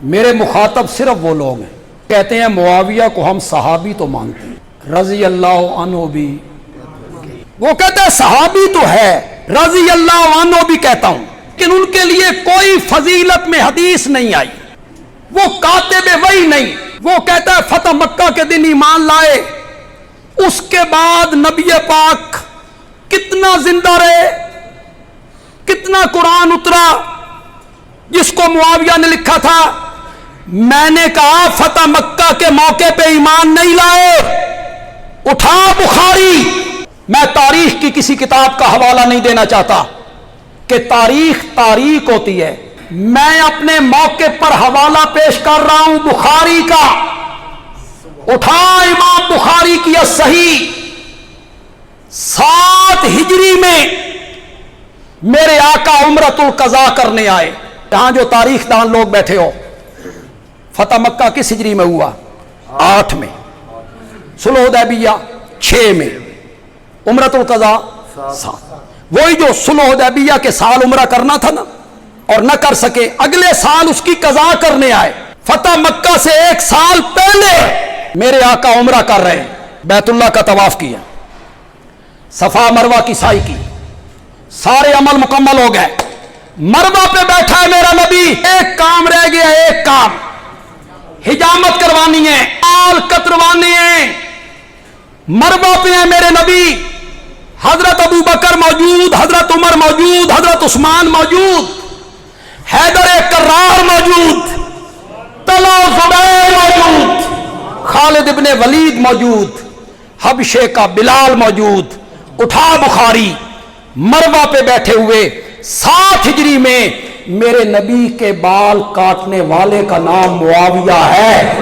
میرے مخاطب صرف وہ لوگ ہیں کہتے ہیں معاویہ کو ہم صحابی تو مانتے ہیں، رضی اللہ عنہ بھی، وہ کہتے ہیں صحابی تو ہے، رضی اللہ عنہ بھی کہتا ہوں، لیکن ان کے لیے کوئی فضیلت میں حدیث نہیں آئی، وہ کاتب وحی نہیں۔ وہ کہتا ہے فتح مکہ کے دن ایمان لائے، اس کے بعد نبی پاک کتنا زندہ رہے، کتنا قرآن اترا جس کو معاویہ نے لکھا تھا۔ میں نے کہا فتح مکہ کے موقع پہ ایمان نہیں لائے، اٹھا بخاری۔ میں تاریخ کی کسی کتاب کا حوالہ نہیں دینا چاہتا کہ تاریخ تاریخ ہوتی ہے، میں اپنے موقع پر حوالہ پیش کر رہا ہوں بخاری کا۔ اٹھا امام بخاری کی صحیح 7 ہجری میں میرے آقا عمرۃ القضاء کرنے آئے۔ یہاں جو تاریخ دان لوگ بیٹھے ہو، فتح مکہ کس ہجری میں ہوا؟ 8 میں، صلح حدیبیہ 6 میں، عمرۃ القضاء 7۔ وہی جو صلح حدیبیہ کے سال عمرہ کرنا تھا نا اور نہ کر سکے، اگلے سال اس کی قضا کرنے آئے۔ فتح مکہ سے 1 سال پہلے میرے آقا عمرہ کر رہے ہیں، بیت اللہ کا طواف کیا، صفا مروہ کی سعی کی، سارے عمل مکمل ہو گئے۔ مروہ پہ بیٹھا ہے میرا نبی، ایک کام رہ گیا، ایک کام، حجامت کروانی ہے، بال کتروانے ہیں۔ مروہ پہ ہیں میرے نبی، حضرت ابو بکر موجود، حضرت عمر موجود، حضرت عثمان موجود، حیدر کرار موجود، طلحہ زبیر موجود، خالد ابن ولید موجود، حبشے کا بلال موجود۔ اٹھا بخاری، مروہ پہ بیٹھے ہوئے 7 ہجری میں میرے نبی کے بال کاٹنے والے کا نام معاویہ ہے۔